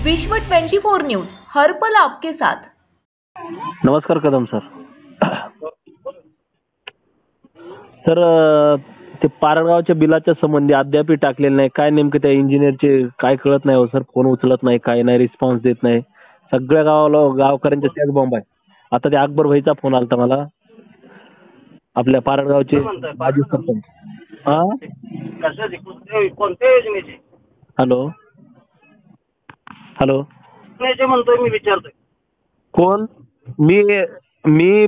विश्व 24 न्यूज हर पल आपके साथ। नमस्कार कदम सर। सर ते पारगावच्या बिलाच्या संबंधी अद्याप टाकलेलं नाही, काय नेमकं त्या इंजिनियरचे काय कळत नाही हो सर. फोन उचलत नाही, काय नाही, रिस्पॉन्स देत नाही. सगळ्या गावकऱ्यांच्या त्याच बॉम्ब आहे. आता ते अकबर भाईचा फोन आलता मला, आपल्या पारगावचे माजी सरपंच. हा कोणत्या योजनेचे? हॅलो हॅलो योजनेचे म्हणतोय मी, विचारतोय. कोण? मी मी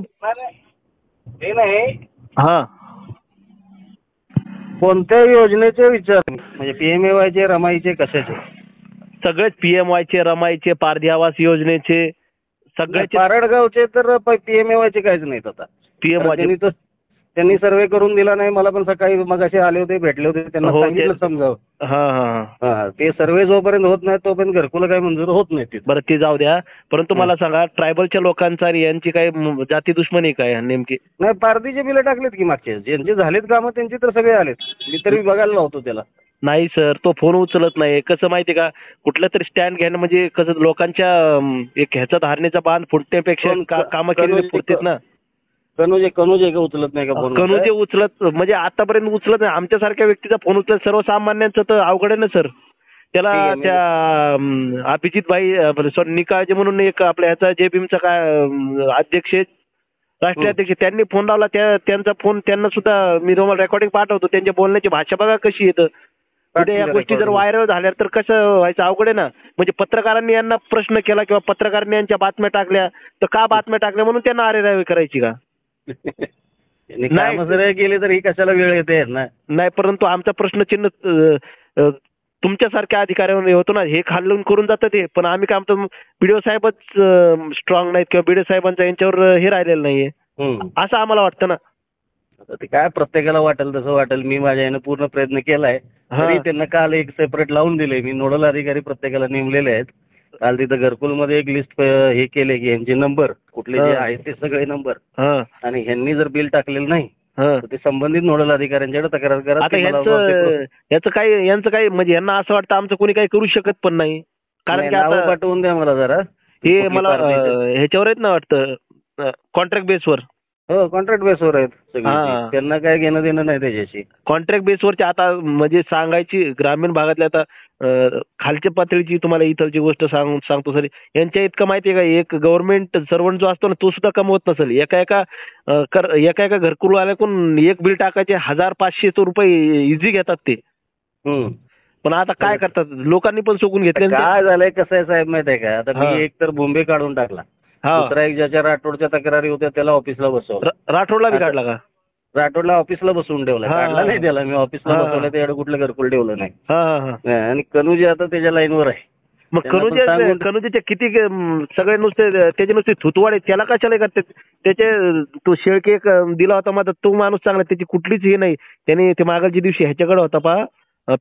ते नाही, हा कोणत्या योजनेचे विचार, म्हणजे पीएमएवायचे, रमाईचे, कशाचे? सगळेच पीएमवायचे, रमाईचे, पारधी आवास योजनेचे सगळ्याचे. पारडगावचे तर पीएमएवायचे काहीच नाहीत आता. पीएमवायचे त्यांनी सर्वे करून दिला नाही. मला पण सकाळी मगाशी आले होते, भेटले होते, त्यांना सांगितलं समजावं. हा ते सर्वे जोपर्यंत होत नाही तोपर्यंत घरकुलं काही मंजूर होत नाही. बरं ते जाऊ द्या, परंतु मला सांगा, ट्रायबलच्या लोकांचा यांची काय जाती दुश्मनी काय नेमकी? नाही, पारधीचे बिलं टाकलेत की मागचे, ज्यांचे झालेत कामं त्यांचे तर सगळे आलेत. मी तरी बघायला लावतो त्याला. नाही सर, तो फोन उचलत नाही. कसं माहिती का, कुठलं तरी स्टँड घेणं म्हणजे कसं, लोकांच्या एक ह्याचा धारणेचा बांध फुटण्यापेक्षा कामं केलेली फुटतेत ना. कनुजे का उचलत नाही का फोन? कनुजे उचलत म्हणजे आतापर्यंत उचलत नाही. आमच्यासारख्या व्यक्तीचा फोन उचलत, सर्वसामान्यांचं तर अवघड आहे ना सर. त्याला त्या अभिजित भाई सॉरी निकाळजे म्हणून एक आपल्या ह्याचा जेबीमचा काय अध्यक्ष, राष्ट्रीय अध्यक्ष, त्यांनी फोन लावला. त्यांचा फोन त्यांना सुद्धा मी तुम्हाला रेकॉर्डिंग पाठवतो. त्यांच्या बोलण्याची भाषा बघा कशी येतं. उद्या या गोष्टी जर व्हायरल झाल्या तर कसं व्हायचं, अवघड आहे ना. म्हणजे पत्रकारांनी यांना प्रश्न केला किंवा पत्रकारांनी यांच्या बातम्या टाकल्या, तर का बातम्या टाकल्या म्हणून त्यांना आरेरावी करायची का? नाही केले तर ही कशाला वेळ येते ना. नाही, परंतु आमचा प्रश्नचिन्ह तुमच्यासारख्या अधिकाऱ्यांवर होतो ना. हे खाल्लून करून जातं ते, पण आम्ही काय म्हणतो, बीडीओ साहेबच स्ट्रॉंग नाहीत किंवा बीडीओ साहेबांचा यांच्यावर हे राहिलेलं नाहीये, असं आम्हाला वाटतं ना. ते काय प्रत्येकाला वाटेल तसं वाटेल. मी माझ्या यानं पूर्ण प्रयत्न केलाय. तरी त्यांना काल एक सेपरेट लावून दिले. मी नोडल अधिकारी प्रत्येकाला नेमलेले आहेत. काल तिथं घरकुलमध्ये एक लिस्ट हे केले की यांचे नंबर कुठले जे आहेत ते सगळे नंबर, आणि ह्यांनी जर बिल टाकलेलं नाही तर ते संबंधित नोडल अधिकाऱ्यांच्याकडे तक्रार करा. आता यांचं काय म्हणजे यांना असं वाटतं आमचं कोणी काही करू शकत पण नाही, कारण की आता पाठवून द्या मला जरा. हे मला ह्याच्यावर आहेत ना वाटतं, कॉन्ट्रॅक्ट बेसवर. हो, कॉन्ट्रॅक्ट बेसवर आहेत सगळे. त्यांना काय घेणं देणं नाही त्याच्याशी. कॉन्ट्रॅक्ट बेसवरची आता म्हणजे सांगायची ग्रामीण भागातल्या आता खालच्या पातळीची तुम्हाला इथलची गोष्ट सांगतो सर. यांच्या इतकं माहिती आहे का, एक गव्हर्नमेंट सर्वंट जो असतो ना तो सुद्धा कमवत नसेल. एका घरकुल आल्याकडून एक बिल टाकायचे 1500 रुपये इझी घेतात ते. पण आता काय करतात, लोकांनी पण चुकून घेतले. काय झालंय, कसं आहे साहेब माहिती आहे का, आता मी एक तर बोंबे काढून टाकला. दुसरा एक ज्याच्या राठोडच्या तक्रारी होत्या त्याला ऑफिसला बसवलं. राठोडला बी काढला का? राठोडला ऑफिसला बसवून ठेवला. काढला नाही त्याला मी, ऑफिसला बसवलं. त्याकडे कुठलं घरकुल ठेवलं नाही. आणि कनुजे आता त्याच्या लाईनवर आहे. मग कनुजेचे किती सगळे नुसते त्याचे नुसते थुतवाडे, त्याला कशाला करतात? त्याचे तो शेळके दिला होता माझा तो माणूस चांगला, त्याची कुठलीच हे नाही. त्याने ते मागच्या दिवशी ह्याच्याकडे होता पा,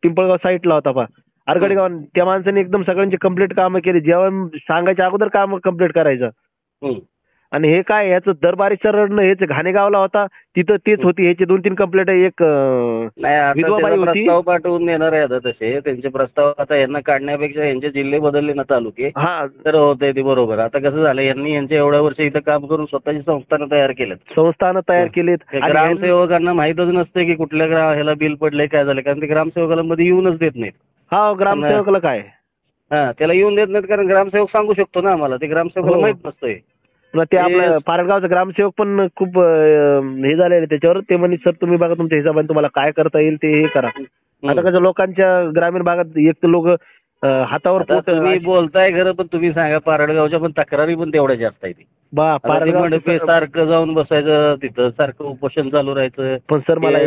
पिंपळगाव साईडला होता पा, आरगडगाव. त्या माणसाने एकदम सगळ्यांची कंप्लीट कामं केली. जेवण सांगायच्या अगोदर काम कंप्लीट करायचं. आणि हे काय, ह्याचं दरबारीचं रडणं, हेच घाणेगावला होता तिथं तेच होती. ह्याची 2-3 कंप्लेंट एक विधवाबाई होती. प्रस्ताव पाठवून देणार आहे आता तसे त्यांचे प्रस्ताव. आता यांना काढण्यापेक्षा यांचे जिल्हे बदलले ना, तालुके, तर होते ते बरोबर. आता कसं झालं, यांनी यांच्या एवढ्या वर्ष इथं काम करून स्वतःची संस्थानं तयार केलेत. ग्रामसेवकांना माहितच नसते की कुठल्या ह्याला बिल पडलंय, काय झालं, कारण ते ग्रामसेवकाला मध्ये येऊनच देत नाहीत. ग्रामसेवकाला काय, त्याला येऊन देत नाहीत, कारण ग्रामसेवक सांगू शकतो ना आम्हाला, ते ग्रामसेवकाला माहित नसतंय. ते आपलं पारडगावचा ग्रामसेवक पण खूप हे झालेले त्याच्यावर. ते म्हणे सर तुम्ही बघा तुमच्या हिशोबाने तुम्हाला काय करता येईल ते हे करा. आता कसं लोकांच्या ग्रामीण भागात एक तर लोक हातावर तुम्ही बोलताय खरं, पण तुम्ही सांगा पारडगावच्या पण तक्रारी पण तेवढ्या जास्त आहे. पारडगाव सारखं जाऊन बसायचं तिथं, सारखं उपोषण चालू राहायचं. पण सर मला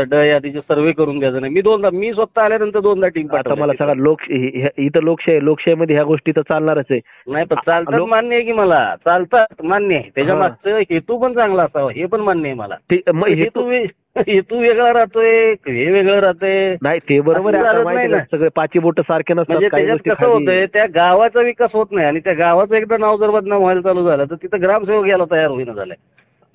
ड यादीचे सर्वे करून द्यायचं नाही. मी स्वतः आल्यानंतर 2दा टीम पाठवली. मला सांगा, इथं लोकशाहीमध्ये ह्या गोष्टी तर चालणारच आहे. नाही, पण चालतात मान्य आहे की मला, चालतात मान्य आहे. त्याच्या मागचं हेतू पण चांगला असावा हे पण मान्य आहे मला. हेतू वेगळा राहतोय, हे वेगळं राहतंय. नाही ते बरोबर आहे. सगळे पाची बोट सारखे नसतात. कसं होतंय, त्या गावाचा विकास होत नाही, आणि त्या गावाचं एकदा नाव जर बदनाम व्हायला चालू झालं तर तिथं ग्रामसेवक यायला तयार होईना झालाय.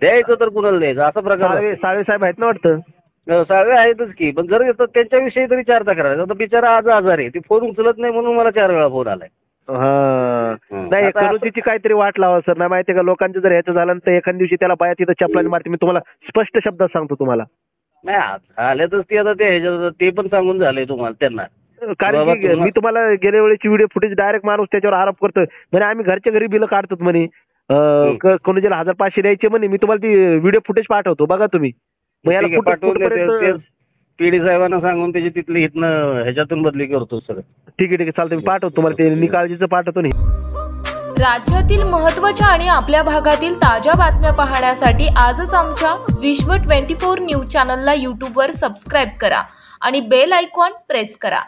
द्यायचं तर कुणाला द्यायचं, असा प्रकार. साळवे साहेब आहेत ना वाटतं. सगळे आहेतच की, पण जर त्यांच्याविषयी तरी चर्चा करायचं. आता बिचारा आज आजारी आहे, ती फोन उचलत नाही म्हणून मला 4 वेळा फोन आलाय. नाही करुतीची काहीतरी वाट लावा सर. नाही माहितीये का, लोकांचं जर ह्याचं झालं तर एखाद्या दिवशी त्याला बाया तिथं चपलाने मारते. मी तुम्हाला स्पष्ट शब्दात सांगतो तुम्हाला. नाही झाल्यातच ती आता ते पण सांगून झालंय तुम्हाला त्यांना. कारण की मी तुम्हाला गेल्या वेळेची व्हिडिओ फुटेज डायरेक्ट माणूस त्याच्यावर आरोप करतोय म्हणे आम्ही घरच्या घरी बिल काढतो म्हणे, कोणी ज्याला 1500 द्यायचे म्हणे. मी तुम्हाला ती व्हिडिओ फुटेज पाठवतो बघा तुम्ही. पीडी साहेबांना सांगून त्याची तिथली इथनं ह्याच्यातून बदली करतो सर. ठीक आहे चालतं, मी पाठवतो तुम्हाला ते निकाळजीचं पाठवतो नाही. राज्यातील महत्त्वाच्या आणि आपल्या भागातील ताज्या बातम्या पाहण्यासाठी आजच आमच्या विश्व 24 न्यूज चॅनलला यूट्यूबवर सबस्क्राईब करा आणि बेल आयकॉन प्रेस करा.